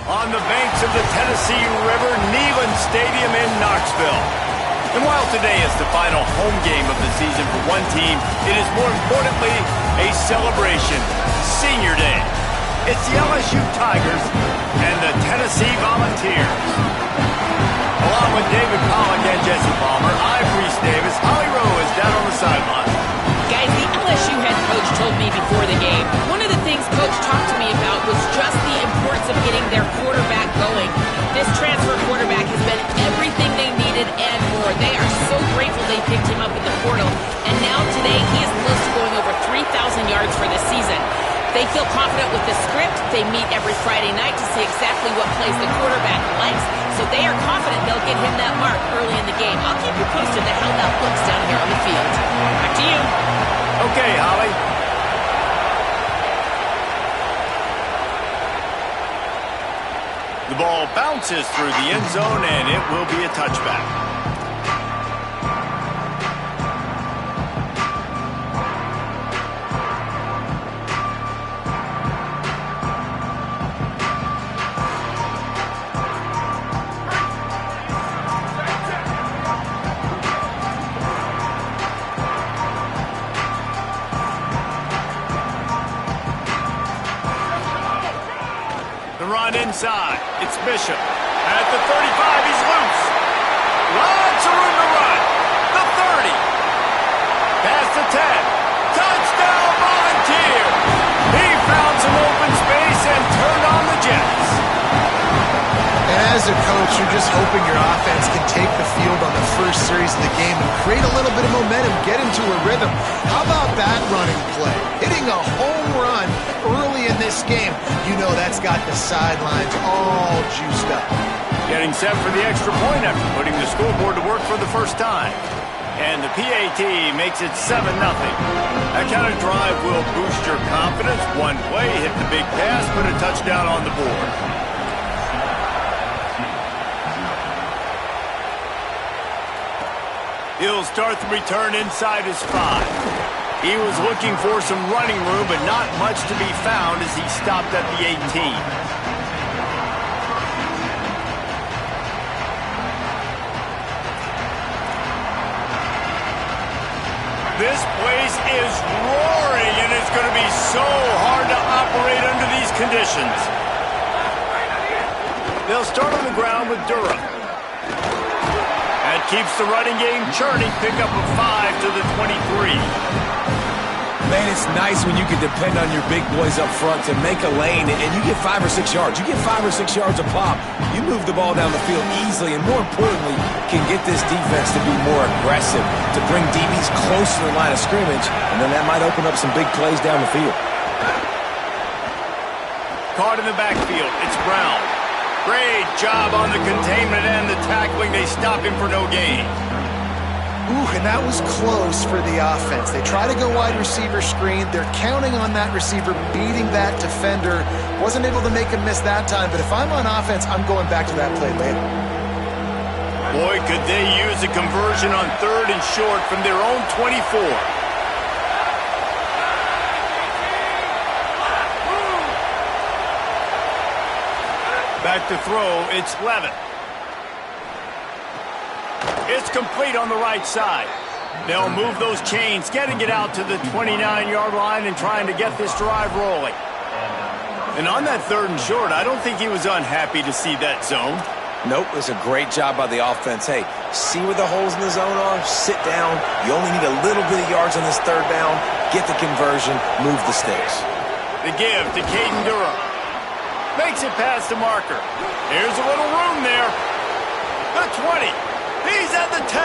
on the banks of the Tennessee River, Neyland Stadium in Knoxville. And while today is the final home game of the season for one team, it is more importantly a celebration, Senior Day. It's the LSU Tigers and the Tennessee Volunteers. Along with David Pollack and Jesse Palmer, I'm Reese Davis. Holly Rowe is down on the sideline. Guys, the LSU head coach told me before the game, one of the things Coach talked to me about was just the importance of getting their quarterback going. This transfer quarterback has been everything they needed and more. They are so grateful they picked him up in the portal. And now today, he is close to going over 3,000 yards for the season. They feel confident with the script. They meet every Friday night to see exactly what plays the quarterback likes. So they are confident they'll get him that mark early in the game. I'll keep you posted on how that looks down here on the field. Back to you. Okay, Holly. The ball bounces through the end zone, and it will be a touchback. Inside, it's Bishop. At the 35, he's loose. Lots of room to run. The 30. Past the 10. Touchdown, Volunteers. He found some open space and turned on the Jets. And as a coach, you're just hoping your offense can take the field on the first series of the game and create a little bit of momentum, get into a rhythm. How about that running play? Hitting a home run early in this game. You know that's got the sidelines all juiced up. Getting set for the extra point after putting the scoreboard to work for the first time. And the PAT makes it 7-0. That kind of drive will boost your confidence. One play, hit the big pass, put a touchdown on the board. He'll start the return inside his 5. He was looking for some running room, but not much to be found as he stopped at the 18. This place is roaring, and it's going to be so hard to operate under these conditions. They'll start on the ground with Durham. That keeps the running game churning. Pick up a 5 to the 23. Man, it's nice when you can depend on your big boys up front to make a lane, and you get 5 or 6 yards. You get 5 or 6 yards a pop. You move the ball down the field easily, and more importantly, can get this defense to be more aggressive, to bring DBs close to the line of scrimmage, and then that might open up some big plays down the field. Caught in the backfield, it's Brown. Great job on the containment and the tackling. They stop him for no gain. Ooh, and that was close for the offense. They try to go wide receiver screen. They're counting on that receiver beating that defender. Wasn't able to make him miss that time, but if I'm on offense, I'm going back to that play later. Boy, could they use a conversion on 3rd and short from their own 24. Back to throw, it's Levin. It's complete on the right side. They'll move those chains, getting it out to the 29-yard line and trying to get this drive rolling. And on that 3rd and short, I don't think he was unhappy to see that zone. Nope, it was a great job by the offense. Hey, see where the holes in the zone are? Sit down. You only need a little bit of yards on this 3rd down. Get the conversion, move the sticks. The give to Caden Durham. Makes it past the marker. Here's a little room there. The 20. He's at the 10.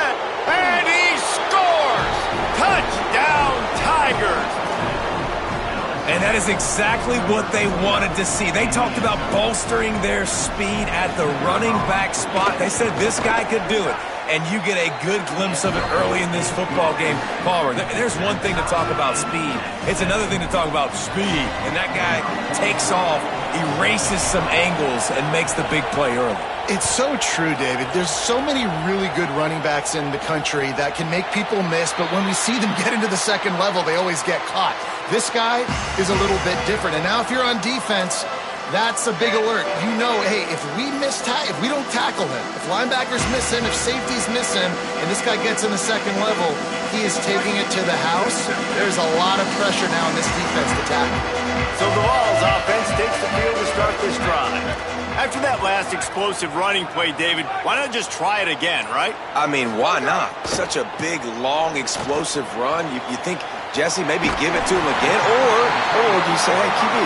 And he scores! Touchdown, Tigers! And that is exactly what they wanted to see. They talked about bolstering their speed at the running back spot. They said this guy could do it. And you get a good glimpse of it early in this football game. Palmer, there's one thing to talk about speed. It's another thing to talk about speed. And that guy takes off, erases some angles, and makes the big play early. It's so true, David. There's so many really good running backs in the country that can make people miss, but when we see them get into the second level, they always get caught. This guy is a little bit different. And now if you're on defense, That's a big alert. You know, hey, if we don't tackle him, if linebackers miss him, if safeties miss him, and this guy gets in the second level, he is taking it to the house. There's a lot of pressure now in this defense to tackle. So the Vols offense takes the field to start this drive. After that last explosive running play, David, why not just try it again, right? I mean, why not? Such a big, long, explosive run. You think, Jesse, maybe give it to him again? Or you say, hey, QB,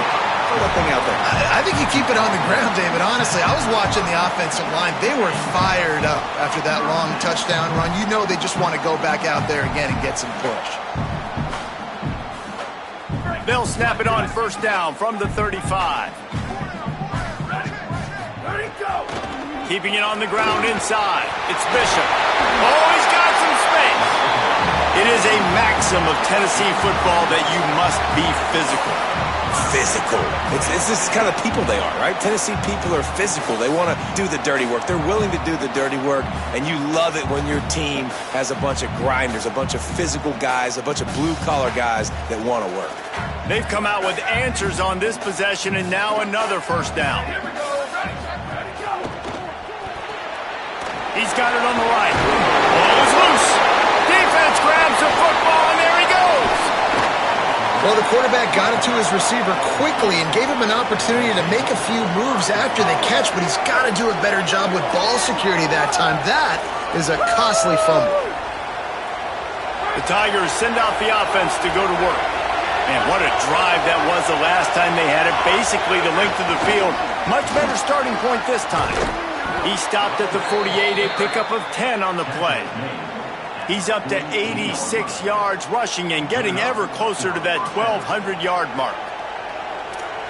throw that thing out there. I think you keep it on the ground, David. Honestly, I was watching the offensive line. They were fired up after that long touchdown run. You know they just want to go back out there again and get some push. They'll snap it on first down from the 35. Keeping it on the ground inside. It's Bishop. Oh, he's got some space. It is a maxim of Tennessee football that you must be physical. Physical. It's this kind of people they are, right? Tennessee people are physical. They want to do the dirty work. They're willing to do the dirty work, and you love it when your team has a bunch of grinders, a bunch of physical guys, a bunch of blue-collar guys that want to work. They've come out with answers on this possession, and now another first down. He's got it on the right. Ball is loose. Defense grabs the football, and there he goes. Well, the quarterback got it to his receiver quickly and gave him an opportunity to make a few moves after the catch, but he's got to do a better job with ball security that time. That is a costly fumble. The Tigers send out the offense to go to work. Man, what a drive that was the last time they had it. Basically the length of the field. Much better starting point this time. He stopped at the 48, a pickup of 10 on the play. He's up to 86 yards rushing and getting ever closer to that 1,200-yard mark.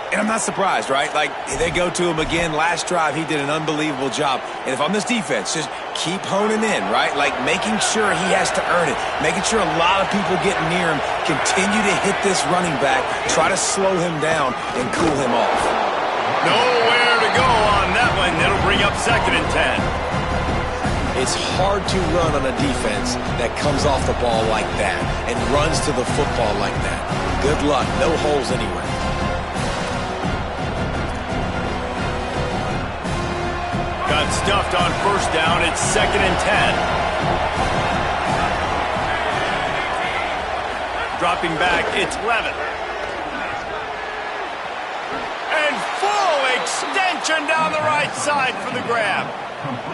And I'm not surprised, right? Like, they go to him again. Last drive, he did an unbelievable job. And if I'm this defense, just keep honing in, right? Like, making sure he has to earn it. Making sure a lot of people get near him. Continue to hit this running back. Try to slow him down and cool him off. Nowhere to go on that one. It'll bring up 2nd and 10. It's hard to run on a defense that comes off the ball like that and runs to the football like that. Good luck. No holes anywhere. Got stuffed on first down. It's 2nd and 10. Dropping back, it's Levitt. And full extension down the right side for the grab.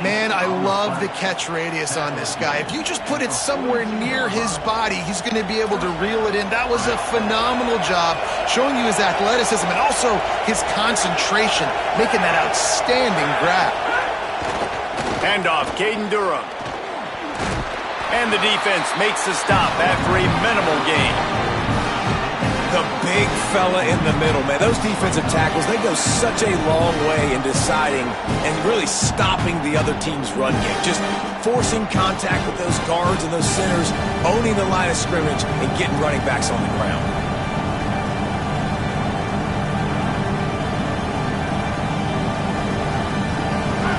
Man, I love the catch radius on this guy. If you just put it somewhere near his body, he's going to be able to reel it in. That was a phenomenal job, showing you his athleticism and also his concentration, making that outstanding grab. Handoff, Caden Durham. And the defense makes the stop after a minimal gain. The big fella in the middle, man. Those defensive tackles, they go such a long way in deciding and really stopping the other team's run game. Just forcing contact with those guards and those centers, owning the line of scrimmage, and getting running backs on the ground.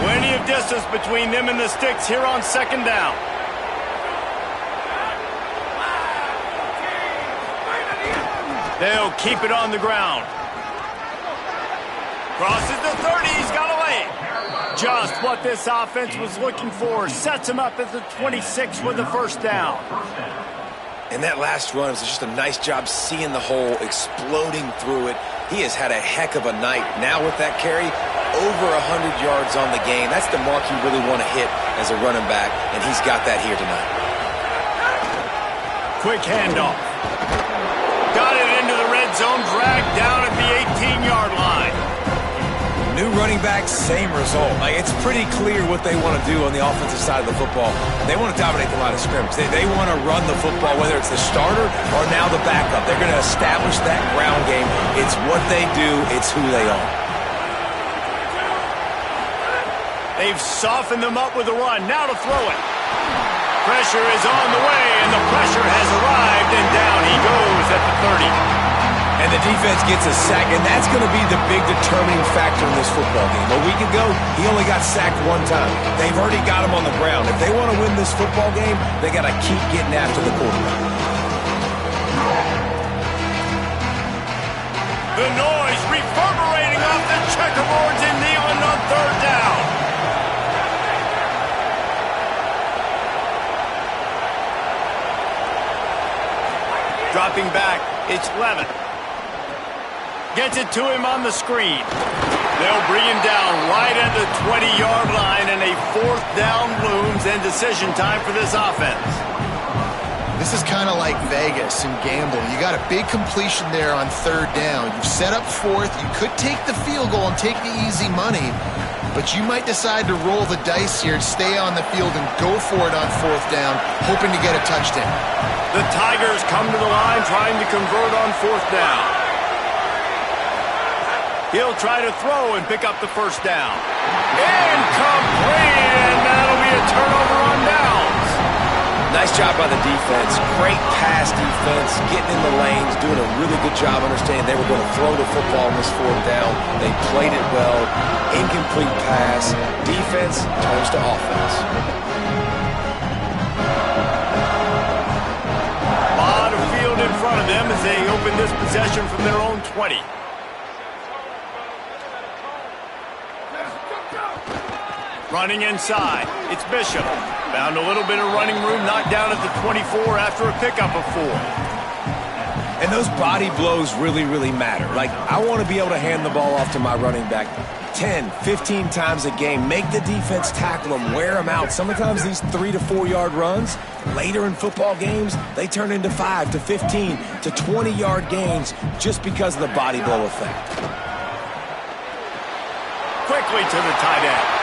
Plenty of distance between them and the sticks here on 2nd down. They'll keep it on the ground. Crosses the 30. He's got away. Just what this offense was looking for. Sets him up at the 26 with the first down. And that last run was just a nice job seeing the hole, exploding through it. He has had a heck of a night. Now with that carry, over 100 yards on the game. That's the mark you really want to hit as a running back, and he's got that here tonight. Quick handoff. Got it into the red zone, dragged down at the 18-yard line. New running back, same result. Like, it's pretty clear what they want to do on the offensive side of the football. They want to dominate the line of scrimmage. They want to run the football, whether it's the starter or now the backup. They're going to establish that ground game. It's what they do. It's who they are. They've softened them up with a run. Now to throw it. Pressure is on the way, and the pressure has arrived, and down he goes at the 30. And the defense gets a sack, and that's going to be the big determining factor in this football game. A week ago, he only got sacked one time. They've already got him on the ground. If they want to win this football game, they got to keep getting after the quarterback. The noise reverberating off the checkerboards in Neyland on third down. Dropping back, it's Levin. Gets it to him on the screen. They'll bring him down right at the 20-yard line, and a fourth down looms and decision time for this offense. This is kind of like Vegas and gambling. You got a big completion there on third down. You've set up fourth. You could take the field goal and take the easy money, but you might decide to roll the dice here and stay on the field and go for it on fourth down, hoping to get a touchdown. The Tigers come to the line trying to convert on fourth down. He'll try to throw and pick up the first down. Incomplete, and that'll be a turnover on downs. Nice job by the defense. Great pass defense, getting in the lanes, doing a really good job understanding they were going to throw the football on this fourth down. They played it well. Incomplete pass. Defense turns to offense. A lot of field in front of them as they open this possession from their own 20. Running inside, it's Bishop. Found a little bit of running room, knocked down at the 24 after a pickup of 4. And those body blows really, really matter. Like, I want to be able to hand the ball off to my running back 10, 15 times a game. Make the defense tackle them, wear them out. Sometimes these 3 to 4 yard runs, later in football games, they turn into 5 to 15 to 20 yard gains just because of the body blow effect. Quickly to the tight end.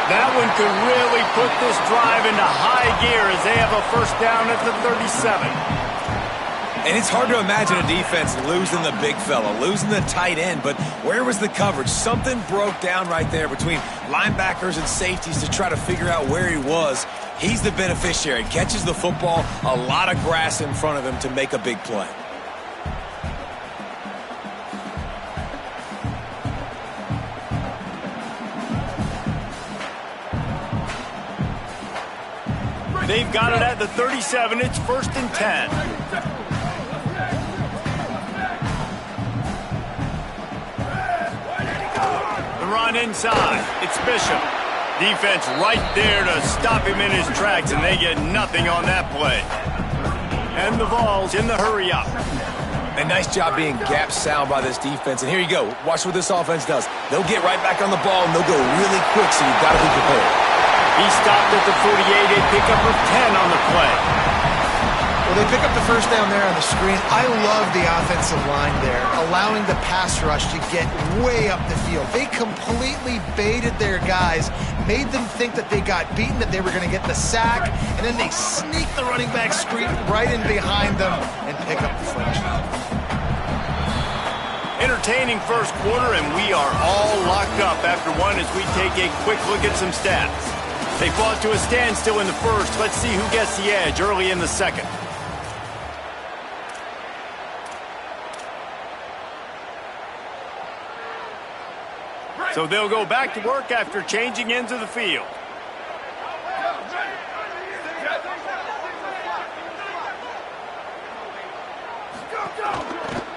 That one could really put this drive into high gear as they have a first down at the 37. And it's hard to imagine a defense losing the big fella, losing the tight end, but where was the coverage? Something broke down right there between linebackers and safeties to try to figure out where he was. He's the beneficiary. Catches the football, a lot of grass in front of him to make a big play. They've got it at the 37. It's 1st and 10. The run inside. It's Bishop. Defense right there to stop him in his tracks, and they get nothing on that play. And the Vols in the hurry up. And nice job being gap sound by this defense. And here you go. Watch what this offense does. They'll get right back on the ball, and they'll go really quick, so you've got to be prepared. He stopped at the 48, a pickup of 10 on the play. Well, they pick up the first down there on the screen. I love the offensive line there, allowing the pass rush to get way up the field. They completely baited their guys, made them think that they got beaten, that they were going to get the sack, and then they sneak the running back screen right in behind them and pick up the first. Entertaining first quarter, and we are all locked up after one as we take a quick look at some stats. They fought to a standstill in the first. Let's see who gets the edge early in the second. So they'll go back to work after changing into the field.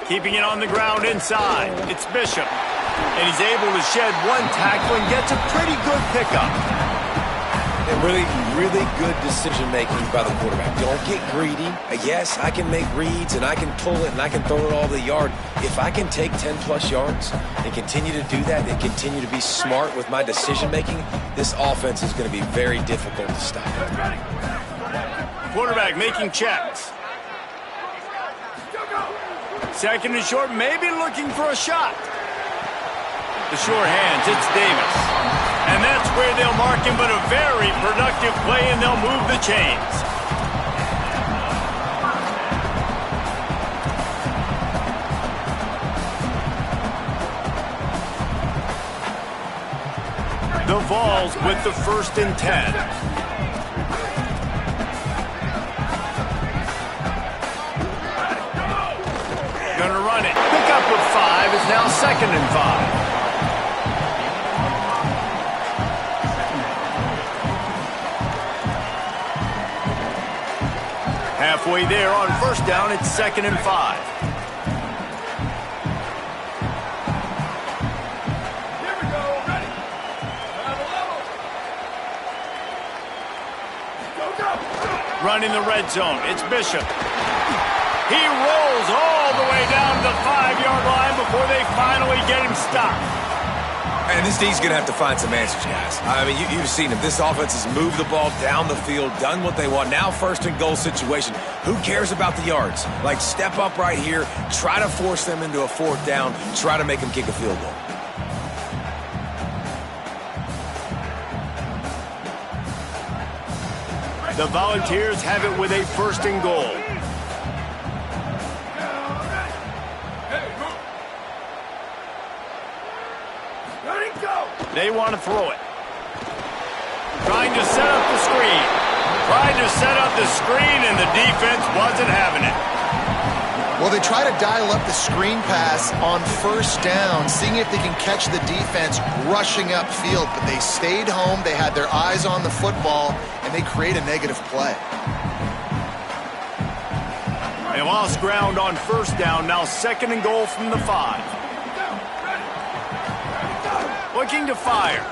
Keeping it on the ground inside. It's Bishop. And he's able to shed one tackle and gets a pretty good pickup. And really good decision-making by the quarterback. Don't get greedy. Yes, I can make reads, and I can pull it, and I can throw it all the yard. If I can take 10-plus yards and continue to do that and continue to be smart with my decision-making, this offense is going to be very difficult to stop. Quarterback making checks. Second and short, maybe looking for a shot. The short hands, it's Davis. And that's where they'll mark him, but a very productive play, and they'll move the chains. The Vols with the 1st and 10. Gonna run it. Pickup of 5 is now 2nd and 5. Halfway there on first down, it's 2nd and 5. down in the red zone. It's Bishop. He rolls all the way down to the 5-yard line before they finally get him stopped. And this D's going to have to find some answers, guys. I mean, you've seen him. This offense has moved the ball down the field, done what they want. Now first and goal situation. Who cares about the yards? Like, step up right here, try to force them into a fourth down, try to make them kick a field goal. The Volunteers have it with a first and goal. They want to throw it. Trying to set up the screen. Trying to set up the screen, and the defense wasn't having it. Well, they try to dial up the screen pass on first down, seeing if they can catch the defense rushing upfield, but they stayed home. They had their eyes on the football, and they create a negative play. They lost ground on first down. Now second and goal from the 5. Looking to fire.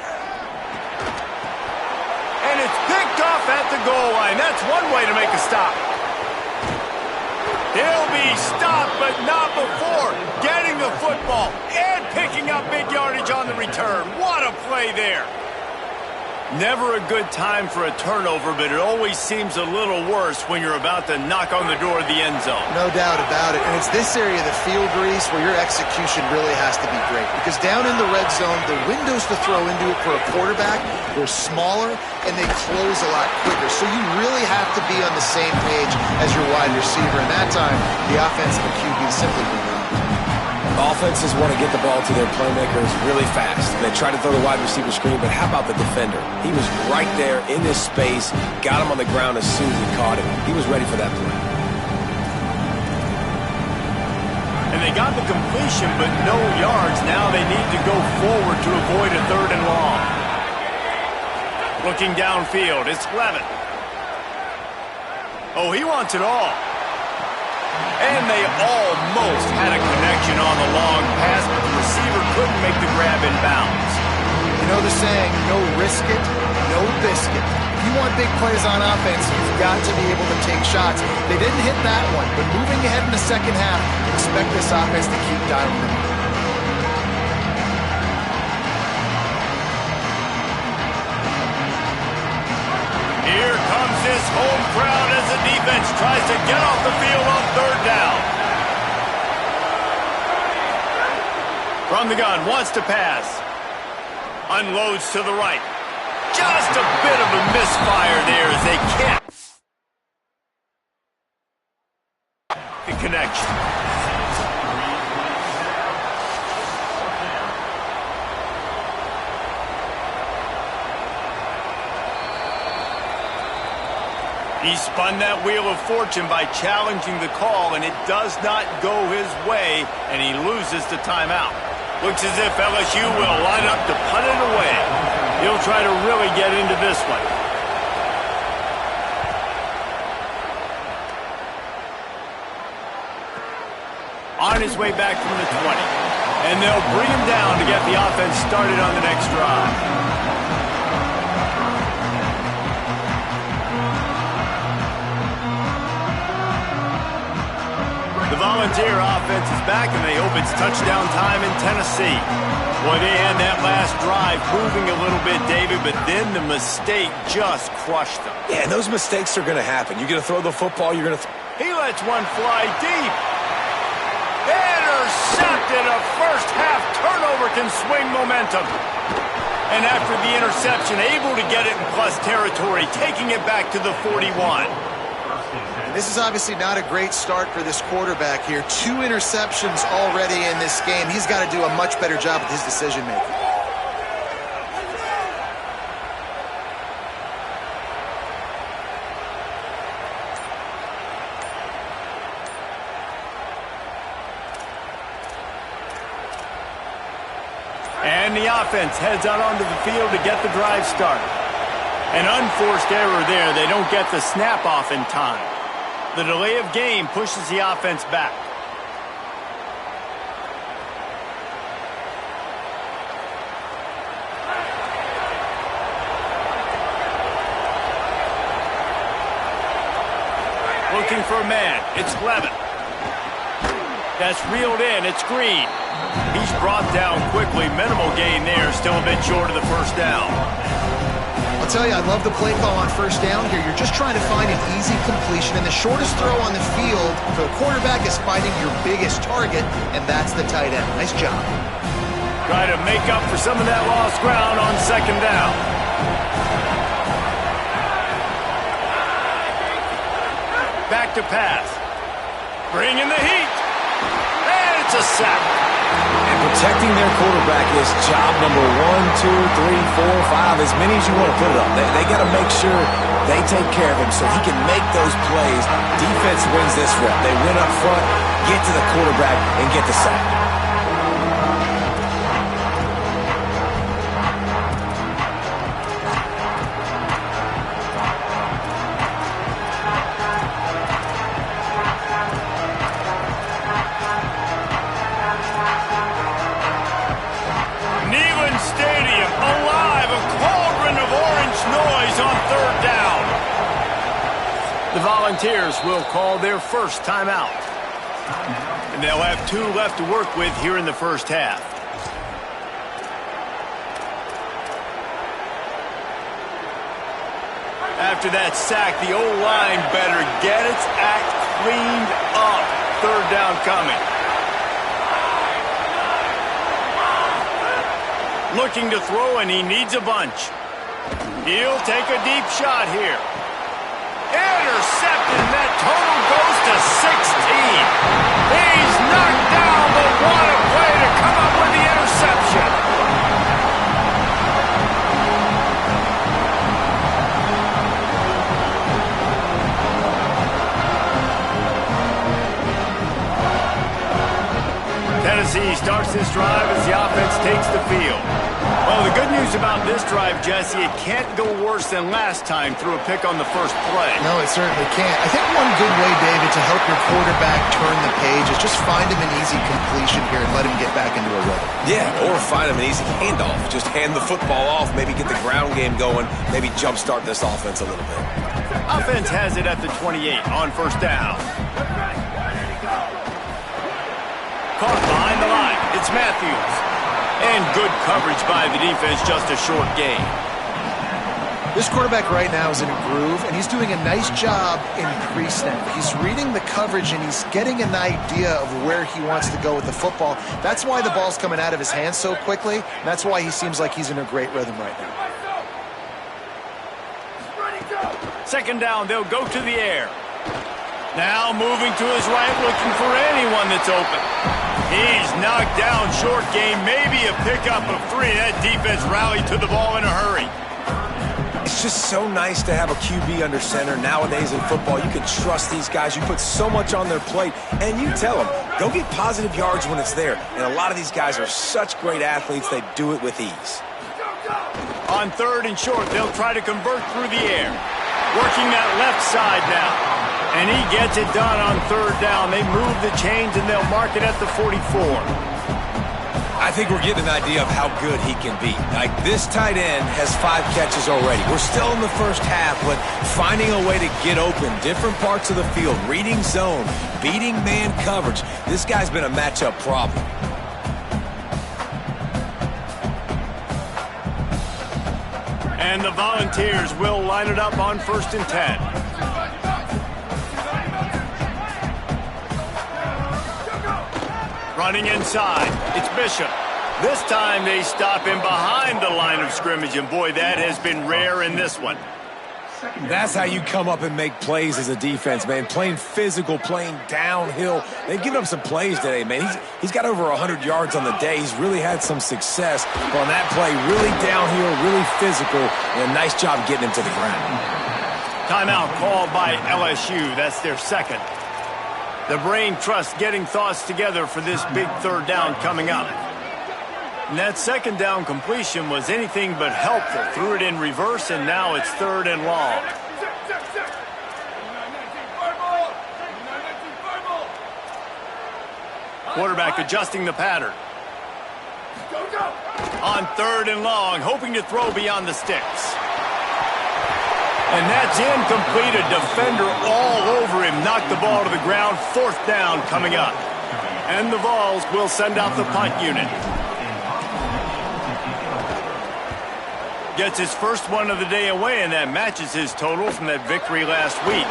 And it's picked off at the goal line. That's one way to make a stop. He'll be stopped, but not before getting the football and picking up big yardage on the return. What a play there. Never a good time for a turnover, but it always seems a little worse when you're about to knock on the door of the end zone. No doubt about it. And it's this area of the field, Reese, where your execution really has to be great. Because down in the red zone, the windows to throw into it for a quarterback are smaller, and they close a lot quicker. So you really have to be on the same page as your wide receiver. And that time, the offensive QB simply did not. Offenses want to get the ball to their playmakers really fast. They try to throw the wide receiver screen, but how about the defender? He was right there in this space, got him on the ground as soon as he caught him. He was ready for that play. And they got the completion, but no yards. Now they need to go forward to avoid a third and long. Looking downfield, it's Levin. Oh, he wants it all. And they almost had a connection on the long pass, but the receiver couldn't make the grab in bounds. You know the saying, no risk it, no biscuit. If you want big plays on offense, you've got to be able to take shots. They didn't hit that one, but moving ahead in the second half, expect this offense to keep dialing them. Here comes this home crowd as the defense tries to get off the field on third down. From the gun, wants to pass. Unloads to the right. Just a bit of a misfire there as they can't. The connection. He spun that wheel of fortune by challenging the call, and it does not go his way, and he loses the timeout. Looks as if LSU will line up to punt it away. He'll try to really get into this one. On his way back from the 20. And they'll bring him down to get the offense started on the next drive. The Volunteer offense is back, and they hope it's touchdown time in Tennessee. Boy, they had that last drive moving a little bit, David, but then the mistake just crushed them. Yeah, and those mistakes are going to happen. You're going to throw the football, you're going to... He lets one fly deep. Intercepted. A first-half turnover can swing momentum. And after the interception, able to get it in plus territory, taking it back to the 41. This is obviously not a great start for this quarterback here. 2 interceptions already in this game. He's got to do a much better job with his decision-making. And the offense heads out onto the field to get the drive started. An unforced error there. They don't get the snap off in time. The delay of game pushes the offense back. for a man. It's Levin. That's reeled in. It's Green. He's brought down quickly. Minimal gain there. Still a bit short of the first down. I'll tell you, I love the play call on first down here. You're just trying to find an easy completion, and the shortest throw on the field for the quarterback is finding your biggest target, and that's the tight end. Nice job. Try to make up for some of that lost ground on second down. Back to pass. Bring in the heat. And it's a sack. And protecting their quarterback is job number 1, 2, 3, 4, 5, as many as you want to put it up. They got to make sure they take care of him so he can make those plays. Defense wins this rep. They win up front, get to the quarterback, and get the sack. Stadium alive, a cauldron of orange noise on third down. The Volunteers will call their first timeout. And they'll have 2 left to work with here in the first half. After that sack, the O-line better get its act cleaned up. Third down coming. Looking to throw, and he needs a bunch. He'll take a deep shot here. Intercepted, and that total goes to 16. He's knocked down, but what a play to come up with the interception. Tennessee starts this drive as the offense takes the field. Well, the good news about this drive, Jesse, it can't go worse than last time through a pick on the first play. No, it certainly can't. I think one good way, David, to help your quarterback turn the page is just find him an easy completion here and let him get back into a rhythm. Yeah, or find him an easy handoff. Just hand the football off, maybe get the ground game going, maybe jumpstart this offense a little bit. Offense has it at the 28 on first down. Caught behind the line. It's Matthews. And good coverage by the defense, just a short gain. This quarterback right now is in a groove, and he's doing a nice job in pre-snap. He's reading the coverage, and he's getting an idea of where he wants to go with the football. That's why the ball's coming out of his hands so quickly. That's why he seems like he's in a great rhythm right now. Second down, they'll go to the air. Now moving to his right, looking for anyone that's open. He's knocked down, short game, maybe a pickup of 3. That defense rallied to the ball in a hurry. It's just so nice to have a QB under center. Nowadays in football, you can trust these guys. You put so much on their plate, and you tell them, go get positive yards when it's there. And a lot of these guys are such great athletes, they do it with ease. On third and short, they'll try to convert through the air. Working that left side now. And he gets it done on third down. They move the chains, and they'll mark it at the 44. I think we're getting an idea of how good he can be. Like, this tight end has 5 catches already. We're still in the first half, but finding a way to get open, different parts of the field, reading zone, beating man coverage. This guy's been a matchup problem. And the Volunteers will line it up on 1st and 10. Running inside, it's Bishop. This time they stop him behind the line of scrimmage, and boy, that has been rare in this one. That's how you come up and make plays as a defense, man. Playing physical, playing downhill. They've given up some plays today, man. He's got over 100 yards on the day. He's really had some success on that play. Really downhill, really physical, and a nice job getting him to the ground. Timeout called by LSU. That's their second. The brain trust getting thoughts together for this big third down coming up. And that second down completion was anything but helpful. Threw it in reverse, and now it's third and long. Quarterback adjusting the pattern. On third and long, hoping to throw beyond the sticks. And that's incomplete. A defender all over him. Knocked the ball to the ground. 4th down coming up. And the Vols will send out the punt unit. Gets his first one of the day away, and that matches his total from that victory last week.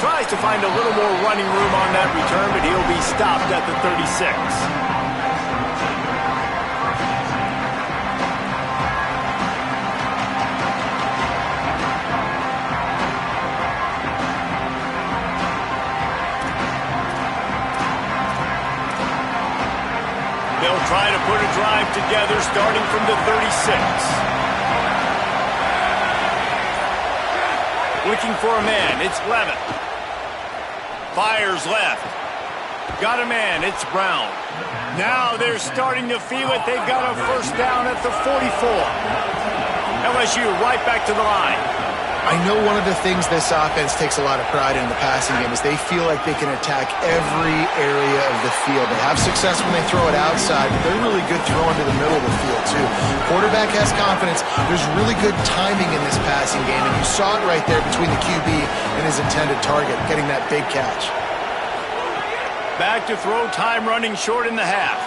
Tries to find a little more running room on that return, but he'll be stopped at the 36. They'll try to put a drive together starting from the 36. Looking for a man, it's Levitt. Fires left. Got a man, it's Brown. Now they're starting to feel it. They've got a first down at the 44. LSU right back to the line. I know one of the things this offense takes a lot of pride in the passing game is they feel like they can attack every area of the field. They have success when they throw it outside, but they're really good throwing to the middle of the field, too. Quarterback has confidence. There's really good timing in this passing game, and you saw it right there between the QB and his intended target, getting that big catch. Back to throw, time running short in the half.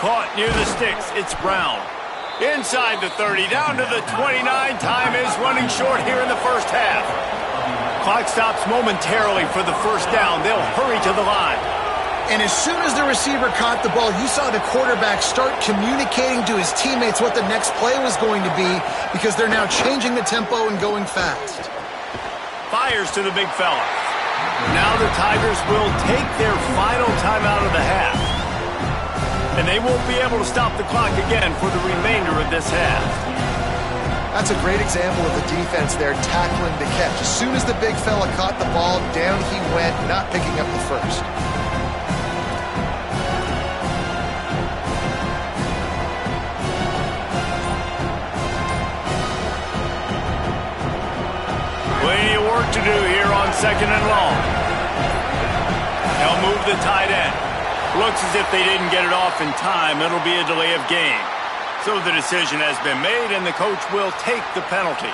Caught near the sticks, it's Brown. Inside the 30, down to the 29. Time is running short here in the first half. Clock stops momentarily for the first down. They'll hurry to the line. And as soon as the receiver caught the ball, you saw the quarterback start communicating to his teammates what the next play was going to be because they're now changing the tempo and going fast. Fires to the big fella. Now the Tigers will take their final timeout of the half. And they won't be able to stop the clock again for the remainder of this half. That's a great example of the defense there tackling the catch. As soon as the big fella caught the ball, down he went, not picking up the first. Plenty of work to do here on 2nd and long. They'll move the tight end. Looks as if they didn't get it off in time. It'll be a delay of game. So the decision has been made, and the coach will take the penalty.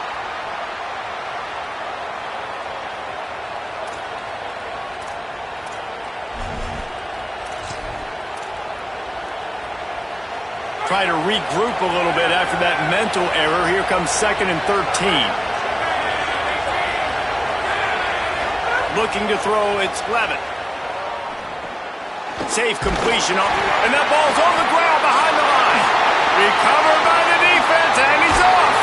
Try to regroup a little bit after that mental error. Here comes 2nd and 13. Looking to throw, it's Levitt. Safe completion, and that ball's on the ground behind the line. Recovered by the defense, and he's off.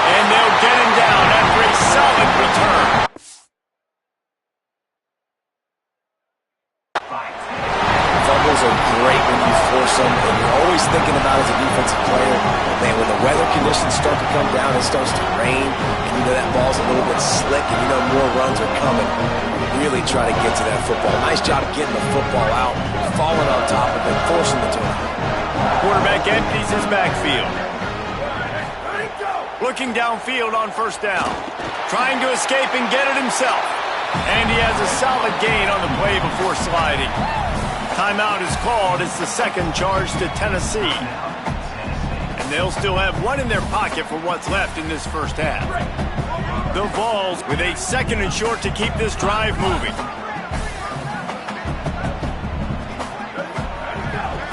And they'll get him down after a solid return. Fumbles are great when you force them, and you're always thinking about as a defensive player, man, when the weather conditions start to come down, it starts to rain, and you know that ball's a little bit slick, and you know more runs are coming. Really try to get to that football. Nice job getting the football out, falling on top of it, forcing the turnover. Quarterback empties his backfield. Looking downfield on first down. Trying to escape and get it himself. And he has a solid gain on the play before sliding. Timeout is called. It's the second charge to Tennessee. And they'll still have one in their pocket for what's left in this first half. The Vols with a 2nd and short to keep this drive moving.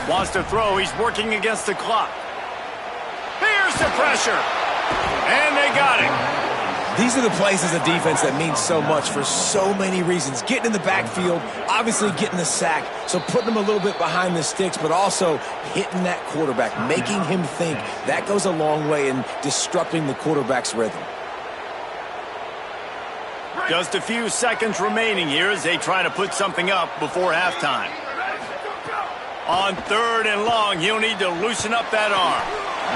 Wants to throw. He's working against the clock. Here's the pressure. And they got it. These are the plays as a defense that mean so much for so many reasons. Getting in the backfield, obviously getting the sack, so putting them a little bit behind the sticks, but also hitting that quarterback, making him think. That goes a long way in disrupting the quarterback's rhythm. Just a few seconds remaining here as they try to put something up before halftime. On 3rd and long, he'll need to loosen up that arm.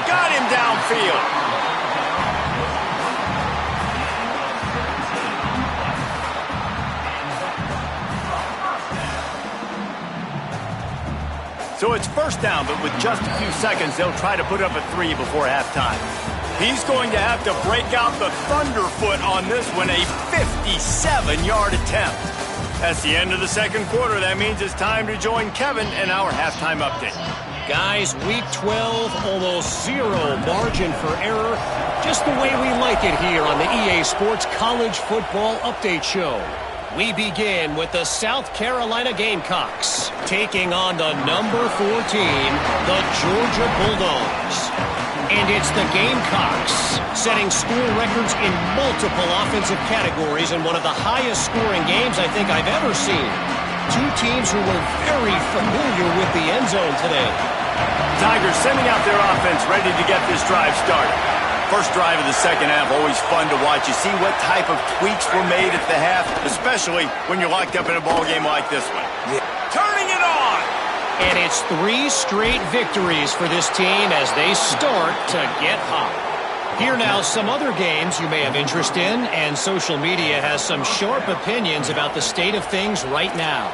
Got him downfield. So it's first down, but with just a few seconds, they'll try to put up a 3 before halftime. He's going to have to break out the thunderfoot on this one, a 57-yard attempt. That's the end of the second quarter. That means it's time to join Kevin in our halftime update. Guys, week 12, almost zero margin for error. Just the way we like it here on the EA Sports College Football Update Show. We begin with the South Carolina Gamecocks taking on the number 4 team, the Georgia Bulldogs. And it's the Gamecocks setting school records in multiple offensive categories in one of the highest scoring games I think I've ever seen. Two teams who were very familiar with the end zone today. Tigers sending out their offense ready to get this drive started. First drive of the second half, always fun to watch. You see what type of tweaks were made at the half, especially when you're locked up in a ball game like this one. Yeah. Turning it on! And it's 3 straight victories for this team as they start to get hot. Here now, some other games you may have interest in, and social media has some sharp opinions about the state of things right now.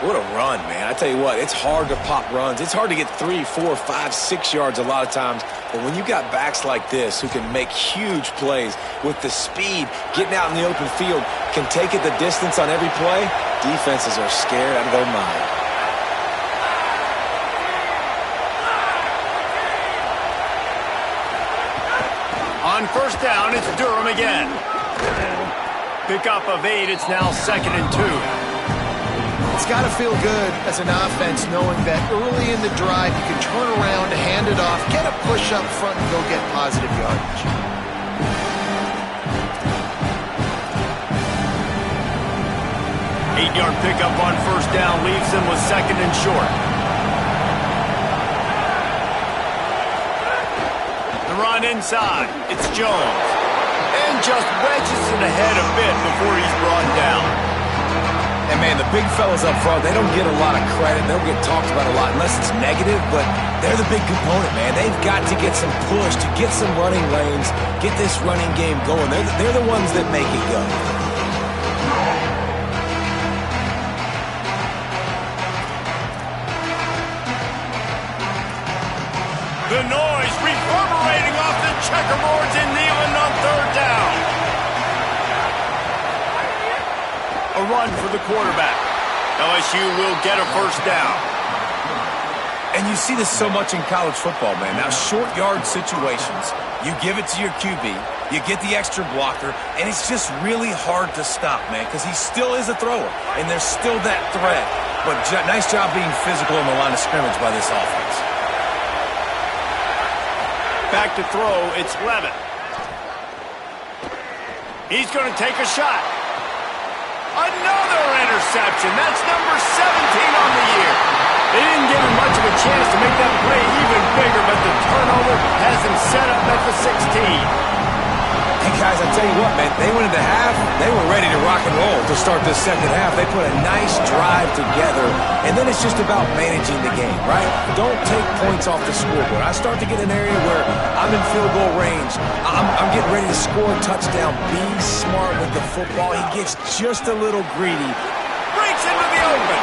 What a run, man. I tell you what, it's hard to pop runs. It's hard to get 3, 4, 5, 6 yards a lot of times. But when you got backs like this who can make huge plays with the speed, getting out in the open field, can take it the distance on every play, defenses are scared out of their mind. On first down, it's Durham again. Pickup of 8, it's now 2nd and 2. It's got to feel good as an offense knowing that early in the drive you can turn around, hand it off, get a push up front, and go get positive yardage. Eight-yard pickup on first down leaves them with 2nd and short. The run inside. It's Jones. And just wedges it ahead a bit before he's brought down. And, man, the big fellas up front, they don't get a lot of credit. They don't get talked about a lot unless it's negative, but they're the big component, man. They've got to get some push, to get some running lanes, get this running game going. They're the ones that make it go. The noise reverberating off the checkerboards in Neyland on third down. A run for the quarterback. LSU will get a first down. And you see this so much in college football, man. Now, short yard situations, you give it to your QB, you get the extra blocker, and it's just really hard to stop, man, because he still is a thrower, and there's still that threat. But nice job being physical on the line of scrimmage by this offense. Back to throw, it's Levitt. He's going to take a shot. Another interception. That's number 17 on the year. They didn't give him much of a chance to make that play even bigger, but the turnover has him set up at the 16. Hey, guys, I tell you what, man, they went into half, they were ready to rock and roll to start this second half. They put a nice drive together, and then it's just about managing the game, right? Don't take points off the scoreboard. I start to get an area where I'm in field goal range. I'm getting ready to score a touchdown. Be smart with the football. He gets just a little greedy. Breaks into the open.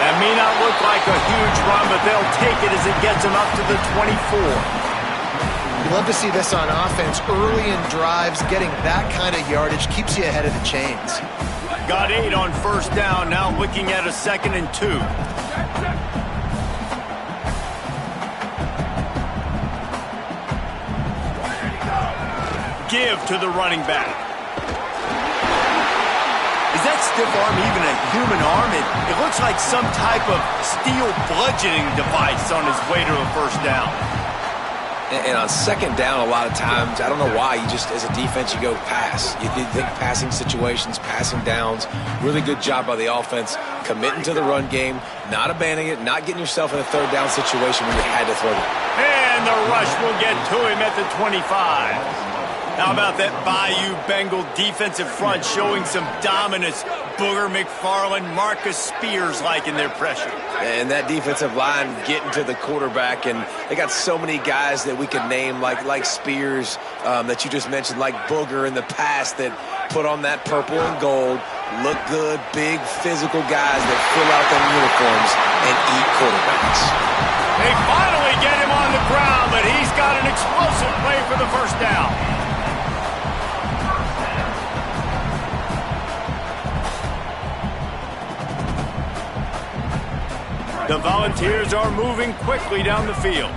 That may not look like a huge run, but they'll take it as it gets them up to the 24. You love to see this on offense. Early in drives, getting that kind of yardage keeps you ahead of the chains. Got 8 on first down, now looking at a 2nd and 2. Give to the running back. Is that stiff arm even a human arm? It looks like some type of steel bludgeoning device on his way to a first down. And on second down, a lot of times, I don't know why, you just, as a defense, you go pass. You think passing situations, passing downs. Really good job by the offense, committing to the run game, not abandoning it, not getting yourself in a third down situation where you had to throw it. And the rush will get to him at the 25. How about that Bayou Bengal defensive front showing some dominance? Booger McFarland, Marcus Spears-like in their pressure. And that defensive line getting to the quarterback, and they got so many guys that we could name like Spears that you just mentioned, like Booger in the past that put on that purple and gold, look good, big physical guys that fill out them uniforms and eat quarterbacks. They finally get him on the ground, but he's got an explosive play for the first down. The Volunteers are moving quickly down the field.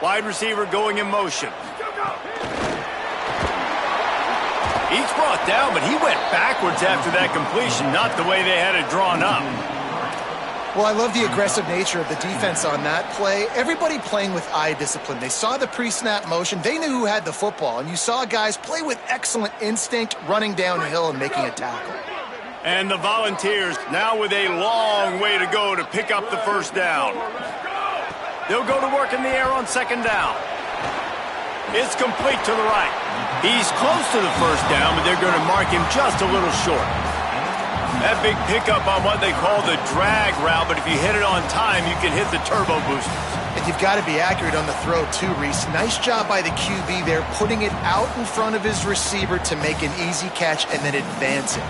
Wide receiver going in motion. He's brought down, but he went backwards after that completion, not the way they had it drawn up. Well, I love the aggressive nature of the defense on that play. Everybody playing with eye discipline. They saw the pre-snap motion. They knew who had the football, and you saw guys play with excellent instinct, running downhill and making a tackle. And the Volunteers now with a long way to go to pick up the first down. They'll go to work in the air on second down. It's complete to the right. He's close to the first down, but they're going to mark him just a little short. That big pickup on what they call the drag route, but if you hit it on time, you can hit the turbo boosters. And you've got to be accurate on the throw too, Reese. Nice job by the QB there, putting it out in front of his receiver to make an easy catch and then advance it.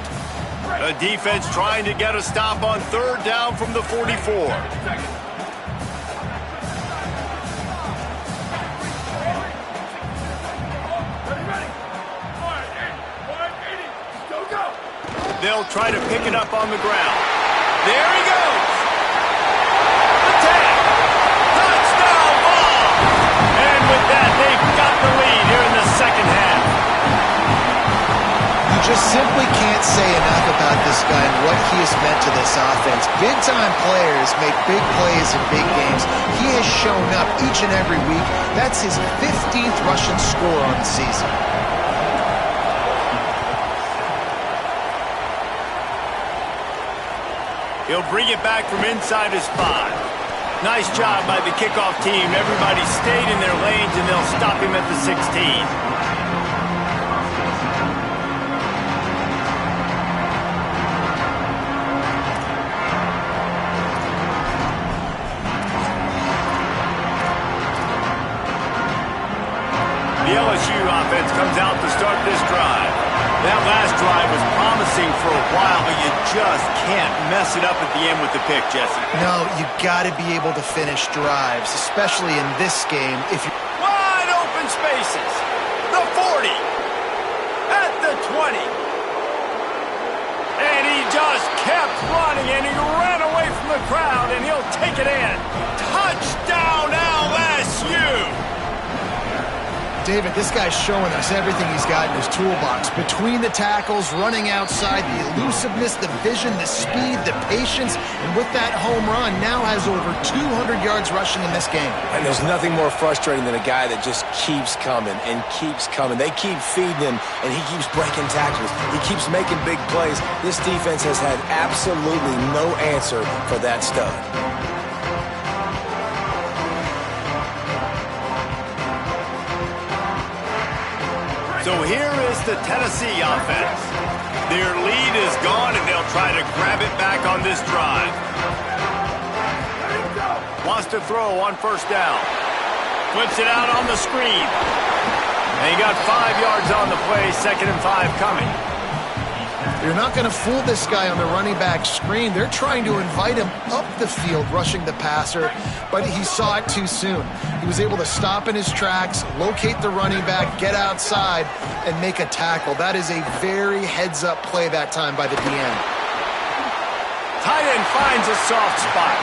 The defense trying to get a stop on third down from the 44. They'll try to pick it up on the ground. There he goes. The tag. Touchdown ball. And with that, they've got the lead here in the second half. You just simply can't say enough about this guy and what he has meant to this offense. Big-time players make big plays in big games. He has shown up each and every week. That's his 15th rushing score on the season. He'll bring it back from inside his 5. Nice job by the kickoff team. Everybody stayed in their lanes, and they'll stop him at the 16. The LSU offense comes out to start this drive. That last drive was promising for a while, but you just can't mess it up at the end with the pick, Jesse. No, you got to be able to finish drives, especially in this game. If you wide open spaces, the 40, at the 20, and he just kept running, and he ran away from the crowd, and he'll take it in. Touchdown, LSU! David, this guy's showing us everything he's got in his toolbox. Between the tackles, running outside, the elusiveness, the vision, the speed, the patience, and with that home run, now has over 200 yards rushing in this game. And there's nothing more frustrating than a guy that just keeps coming and keeps coming. They keep feeding him, and he keeps breaking tackles. He keeps making big plays. This defense has had absolutely no answer for that stud. So here is the Tennessee offense. Their lead is gone, and they'll try to grab it back on this drive. Wants to throw on first down. Flips it out on the screen. And he got 5 yards on the play, 2nd and 5 coming. You're not going to fool this guy on the running back screen. They're trying to invite him up the field, rushing the passer, but he saw it too soon. He was able to stop in his tracks, locate the running back, get outside, and make a tackle. That is a very heads-up play that time by the DN. Tight end finds a soft spot.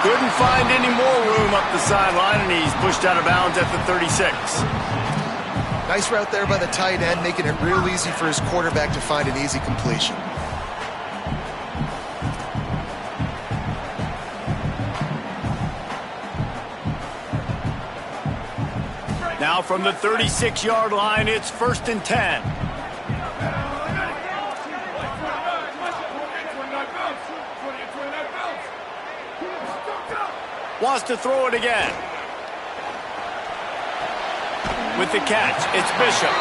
Couldn't find any more room up the sideline, and he's pushed out of bounds at the 36. Nice route there by the tight end, making it real easy for his quarterback to find an easy completion. Now from the 36-yard line, it's 1st and 10. Wants to throw it again. With the catch, it's Bishop.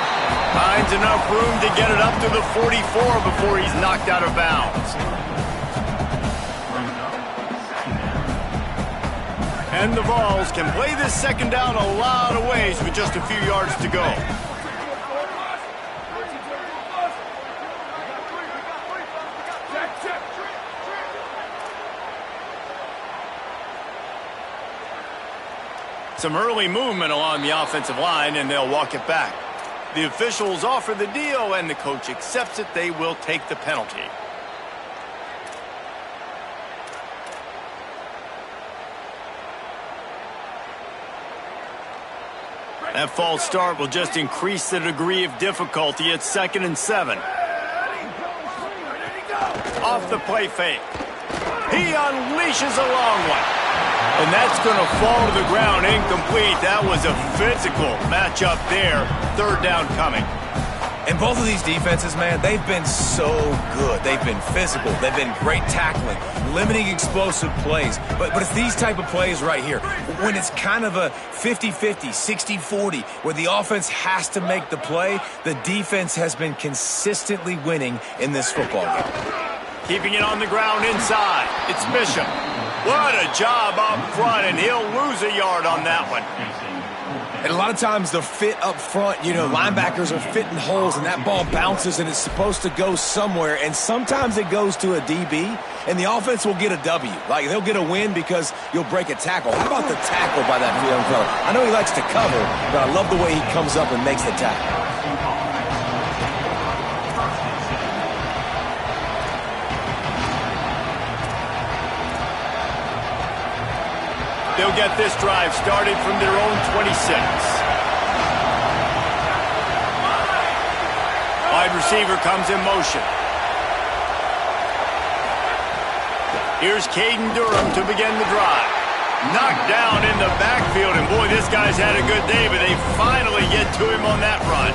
Finds enough room to get it up to the 44 before he's knocked out of bounds. And the Vols can play this second down a lot of ways with just a few yards to go. Some early movement along the offensive line, and they'll walk it back. The officials offer the deal, and the coach accepts it. They will take the penalty. That false start will just increase the degree of difficulty. It's 2nd and 7. Off the play fake. He unleashes a long one. And that's going to fall to the ground incomplete. That was a physical matchup there. 3rd down coming. And both of these defenses, man, they've been so good. They've been physical. They've been great tackling, limiting explosive plays. But it's these type of plays right here, when it's kind of a 50-50, 60-40, where the offense has to make the play, the defense has been consistently winning in this football game. Keeping it on the ground inside. It's Bishop. What a job up front, and he'll lose a yard on that one. And a lot of times the fit up front, you know, linebackers are fitting holes and that ball bounces and it's supposed to go somewhere, and sometimes it goes to a DB and the offense will get a W. Like, they'll get a win because you'll break a tackle. How about the tackle by that young fella? I know he likes to cover, but I love the way he comes up and makes the tackle. They'll get this drive started from their own 26. Wide receiver comes in motion. Here's Caden Durham to begin the drive. Knocked down in the backfield, and boy, this guy's had a good day, but they finally get to him on that run.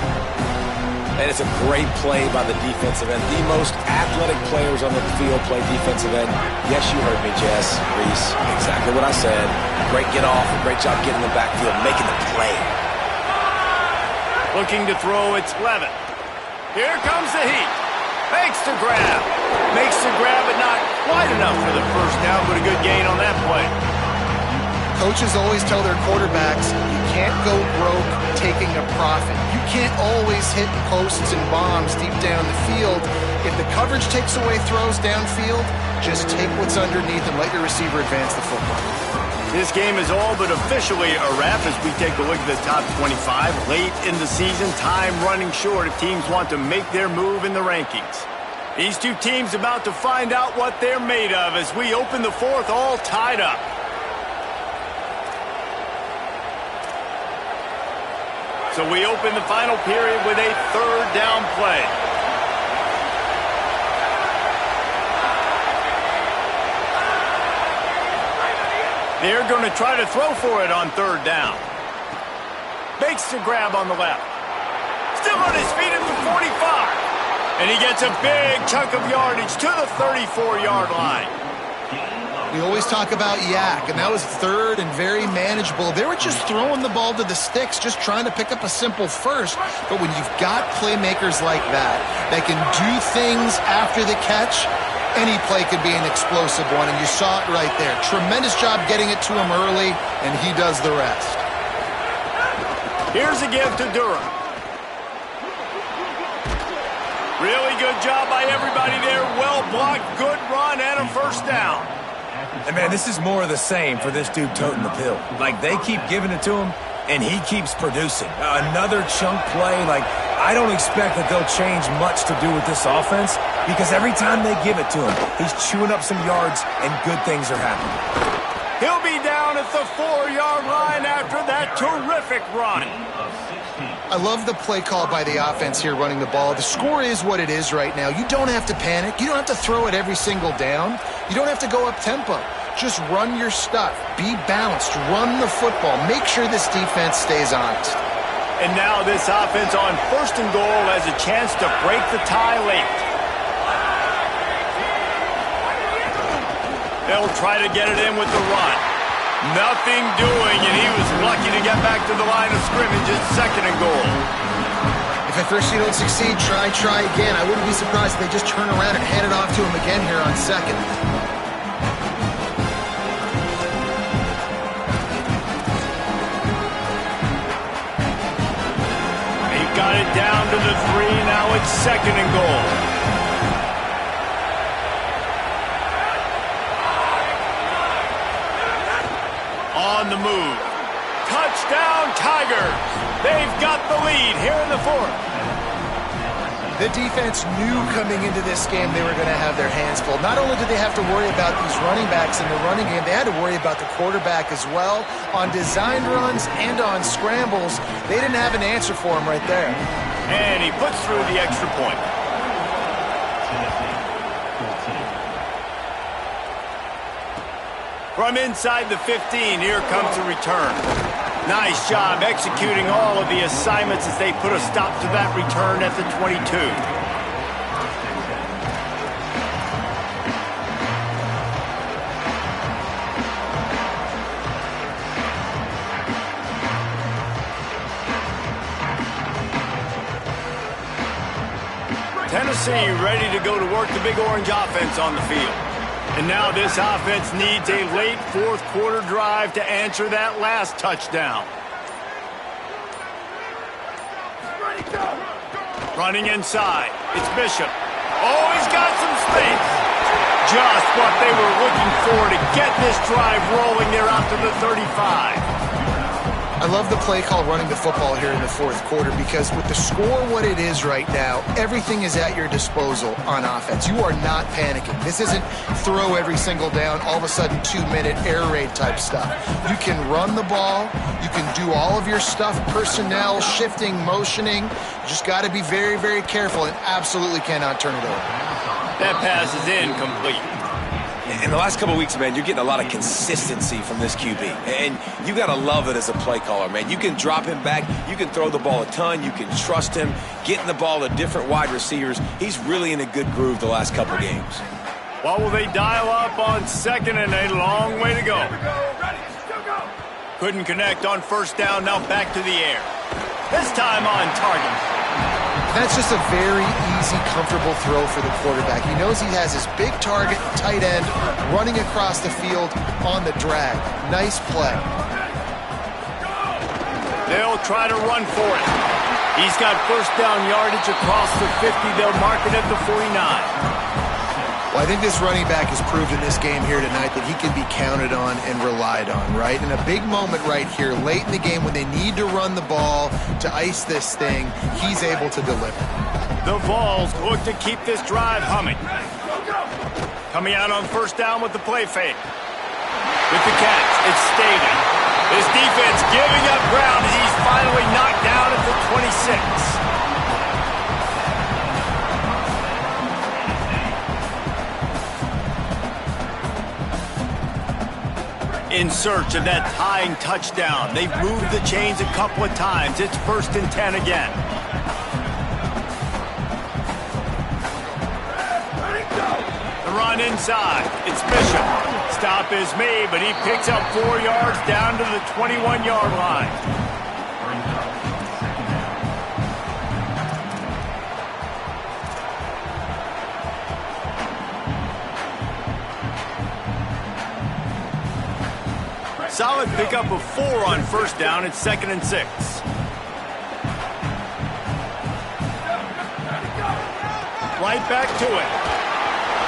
And it's a great play by the defensive end. The most athletic players on the field play defensive end. Yes, you heard me, Jess, Reese. Exactly what I said. Great get off, a great job getting in the backfield, making the play. Looking to throw, it's Levin. Here comes the heat. Makes the grab. Makes the grab, but not quite enough for the first down, but a good gain on that play. Coaches always tell their quarterbacks, you can't go broke taking a profit. You can't always hit posts and bombs deep down the field. If the coverage takes away throws downfield, just take what's underneath and let your receiver advance the football. This game is all but officially a wrap as we take a look at the top 25. Late in the season, time running short if teams want to make their move in the rankings. These two teams about to find out what they're made of as we open the fourth all tied up. So we open the final period with a 3rd down play. They're going to try to throw for it on 3rd down. Makes the grab on the left. Still on his feet at the 45. And he gets a big chunk of yardage to the 34-yard line. We always talk about yak, and that was 3rd and very manageable. They were just throwing the ball to the sticks, just trying to pick up a simple first. But when you've got playmakers like that can do things after the catch, any play could be an explosive one, and you saw it right there. Tremendous job getting it to him early, and he does the rest. Here's a give to Durham. Really good job by everybody there. Well blocked, good run, and a 1st down. And, man, this is more of the same for this dude toting the pill. Like, they keep giving it to him, and he keeps producing. Another chunk play. Like, I don't expect that they'll change much to do with this offense because every time they give it to him, he's chewing up some yards, and good things are happening. He'll be down at the 4-yard line after that terrific run. I love the play call by the offense here running the ball. The score is what it is right now. You don't have to panic. You don't have to throw it every single down. You don't have to go up tempo. Just run your stuff. Be balanced. Run the football. Make sure this defense stays honest. And now this offense on 1st and goal has a chance to break the tie late. They'll try to get it in with the run. Nothing doing, and he was lucky to get back to the line of scrimmage at 2nd and goal. If at first you don't succeed, try again. I wouldn't be surprised if they just turn around and hand it off to him again here on 2nd. They've got it down to the 3. Now it's 2nd and goal. On the move. Touchdown, Tigers! They've got the lead here in the fourth. The defense knew coming into this game they were going to have their hands full. Not only did they have to worry about these running backs in the running game, they had to worry about the quarterback as well. On designed runs and on scrambles, they didn't have an answer for him right there. And he puts through the extra point. From inside the 15, here comes the return. Nice job executing all of the assignments as they put a stop to that return at the 22. Tennessee ready to go to work the Big Orange offense on the field. And now this offense needs a late fourth quarter drive to answer that last touchdown. Running inside. It's Bishop. Oh, he's got some space. Just what they were looking for to get this drive rolling there out to the 35. I love the play call running the football here in the fourth quarter because with the score what it is right now, everything is at your disposal on offense. You are not panicking. This isn't throw every single down, all of a sudden 2-minute air raid type stuff. You can run the ball. You can do all of your stuff, personnel, shifting, motioning. You just got to be very, very careful and absolutely cannot turn it over. That pass is incomplete. In the last couple of weeks, man, you're getting a lot of consistency from this QB. And you got to love it as a play caller, man. You can drop him back. You can throw the ball a ton. You can trust him, getting the ball to different wide receivers. He's really in a good groove the last couple games. Well, will they dial up on second and a long way to go? Couldn't connect on first down. Now back to the air. This time on target. That's just a very easy, comfortable throw for the quarterback. He knows he has his big target, tight end, running across the field on the drag. Nice play. They'll try to run for it. He's got first down yardage across the 50. They'll mark it at the 49. Well, I think this running back has proved in this game here tonight that he can be counted on and relied on, right? In a big moment right here, late in the game when they need to run the ball to ice this thing, he's able to deliver. The Vols look to keep this drive humming. Coming out on first down with the play fake. With the catch, it's Staten. His defense giving up ground as he's finally knocked down at the 26. In search of that tying touchdown. They've moved the chains a couple of times. It's 1st and 10 again. The run inside. It's Bishop. Stop is made, but he picks up 4 yards down to the 21-yard line. Solid pickup of 4 on first down. It's 2nd and 6. Right back to it.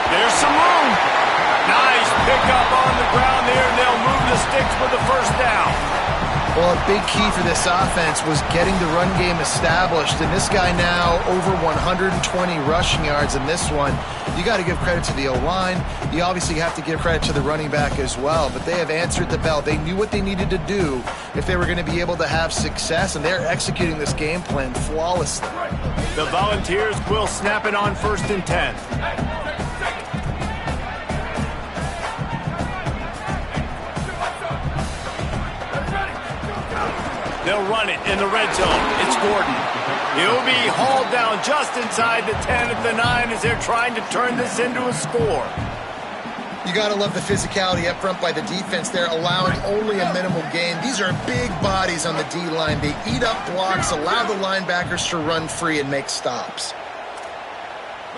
There's some room. Nice pickup on the ground there, and they'll move the sticks for the first down. Well, a big key for this offense was getting the run game established, and this guy now over 120 rushing yards in this one. You got to give credit to the O-line. You obviously have to give credit to the running back as well, but they have answered the bell. They knew what they needed to do if they were going to be able to have success, and they're executing this game plan flawlessly. The Volunteers will snap it on 1st and 10. They'll run it in the red zone. It's Gordon. He'll be hauled down just inside the 10 at the 9 as they're trying to turn this into a score. You got to love the physicality up front by the defense there, allowing only a minimal gain. These are big bodies on the D-line. They eat up blocks, allow the linebackers to run free and make stops.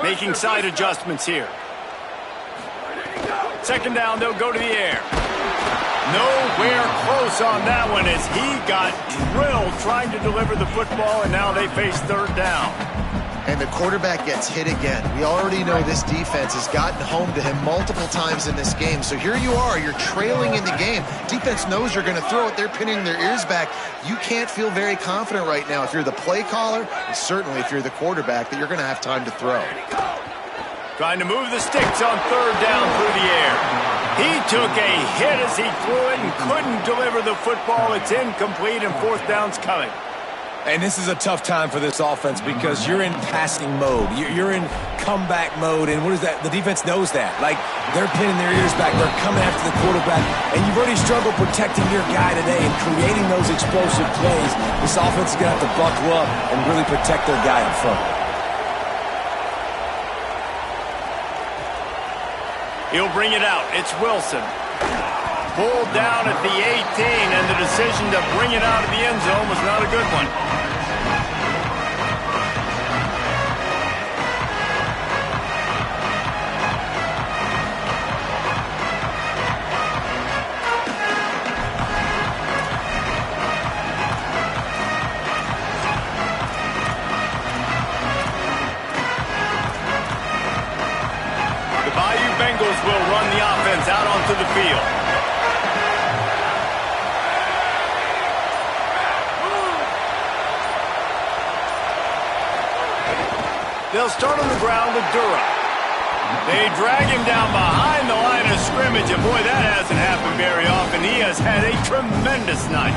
Making side adjustments here. 2nd down, they'll go to the air. Nowhere close on that one as he got drilled trying to deliver the football, and now they face 3rd down. And the quarterback gets hit again. We already know this defense has gotten home to him multiple times in this game. So here you are, you're trailing in the game. Defense knows you're going to throw it. They're pinning their ears back. You can't feel very confident right now if you're the play caller, and certainly if you're the quarterback, that you're going to have time to throw. Trying to move the sticks on third down through the air. He took a hit as he threw it and couldn't deliver the football. It's incomplete, and fourth down's coming. And this is a tough time for this offense because you're in passing mode. You're in comeback mode, and what is that? The defense knows that. Like, they're pinning their ears back. They're coming after the quarterback, and you've already struggled protecting your guy today and creating those explosive plays. This offense is going to have to buckle up and really protect their guy up front. He'll bring it out. It's Wilson. Pulled down at the 18, and the decision to bring it out of the end zone was not a good one. The Bayou Bengals will run the offense out onto the field. They'll start on the ground with Durham. They drag him down behind the line of scrimmage, and boy, that hasn't happened very often. He has had a tremendous night.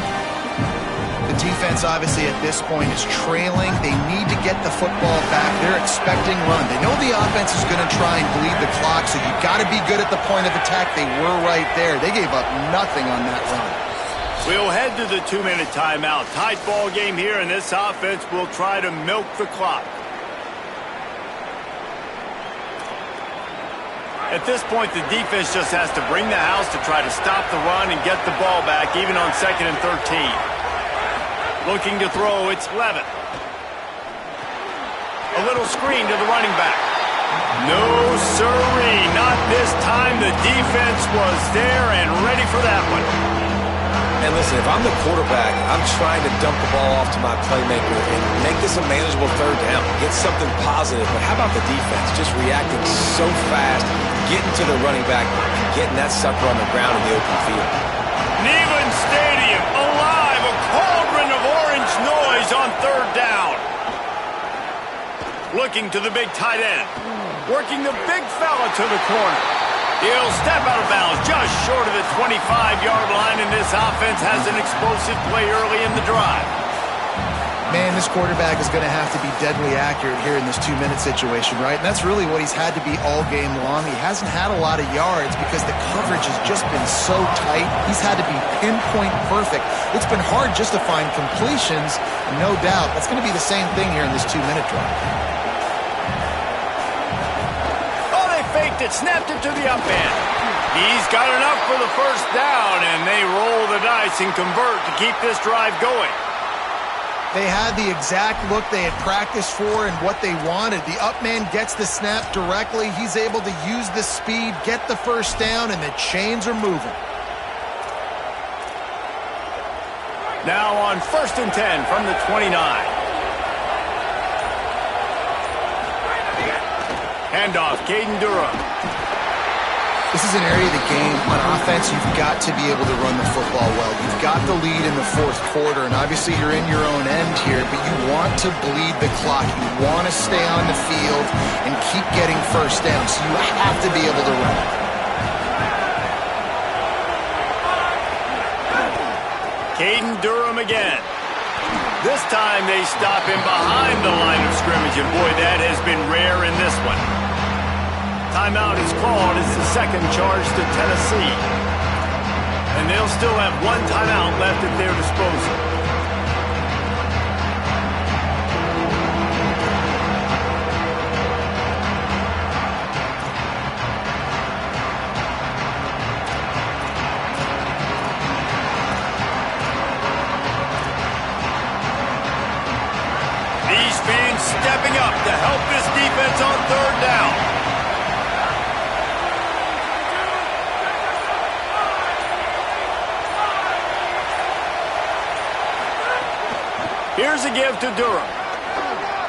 The defense, obviously, at this point is trailing. They need to get the football back. They're expecting run. They know the offense is going to try and bleed the clock, so you've got to be good at the point of attack. They were right there. They gave up nothing on that run. We'll head to the 2-minute timeout. Tight ball game here, and this offense will try to milk the clock. At this point, the defense just has to bring the house to try to stop the run and get the ball back, even on 2nd and 13. Looking to throw, it's Levitt. A little screen to the running back. No, sirree, not this time. The defense was there and ready for that one. And listen, if I'm the quarterback, I'm trying to dump the ball off to my playmaker and make this a manageable third down. Get something positive. But how about the defense? Just reacting so fast, getting to the running back, and getting that sucker on the ground in the open field. Neyland Stadium, alive, a cauldron of orange noise on third down. Looking to the big tight end. Working the big fella to the corner. He'll step out of bounds just short of the 25-yard line, and this offense has an explosive play early in the drive. Man, this quarterback is going to have to be deadly accurate here in this 2-minute situation, right? And that's really what he's had to be all game long. He hasn't had a lot of yards because the coverage has just been so tight. He's had to be pinpoint perfect. It's been hard just to find completions, and no doubt that's going to be the same thing here in this 2-minute drive. Faked it, snapped it to the up end. He's got enough for the first down, and they roll the dice and convert to keep this drive going. They had the exact look they had practiced for and what they wanted. The up man gets the snap directly. He's able to use the speed, get the first down, and the chains are moving. Now on 1st and 10 from the 29. Handoff, Caden Durham. This is an area of the game on offense you've got to be able to run the football well. You've got the lead in the fourth quarter, and obviously you're in your own end here, but you want to bleed the clock. You want to stay on the field and keep getting first down, so you have to be able to run. Caden Durham again. This time they stop him behind the line of scrimmage, and boy, that has been rare in this one. Timeout is called. It's the second charge to Tennessee. And they'll still have one timeout left at their disposal. These fans stepping up to help this defense on third down. Here's a give to Durham.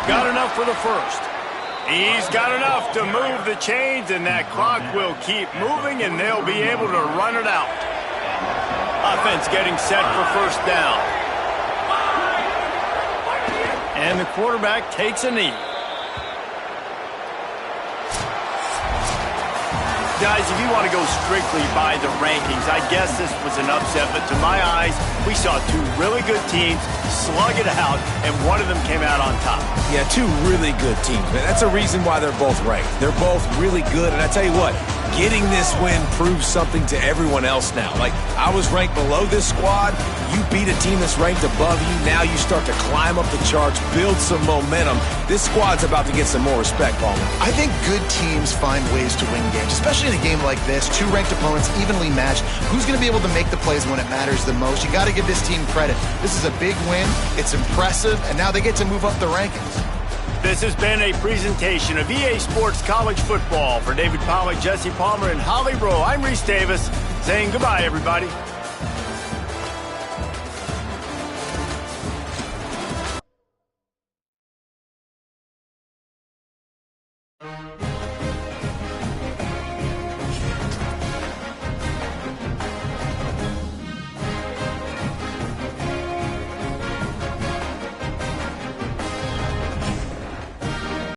Got enough for the first. He's got enough to move the chains, and that clock will keep moving, and they'll be able to run it out. Offense getting set for first down. And the quarterback takes a knee. Guys, if you want to go strictly by the rankings, I guess this was an upset, but to my eyes, we saw two really good teams slug it out, and one of them came out on top. Yeah, two really good teams, man. That's a reason why they're both ranked. They're both really good, and I tell you what, getting this win proves something to everyone else now. Like, I was ranked below this squad. You beat a team that's ranked above you. Now you start to climb up the charts, build some momentum. This squad's about to get some more respect, Palmer. I think good teams find ways to win games, especially in a game like this. Two ranked opponents evenly matched. Who's going to be able to make the plays when it matters the most? You got to give this team credit. This is a big win. It's impressive, and now they get to move up the rankings. This has been a presentation of EA Sports College Football. For David Pollack, Jesse Palmer, and Holly Rowe, I'm Reese Davis, saying goodbye, everybody.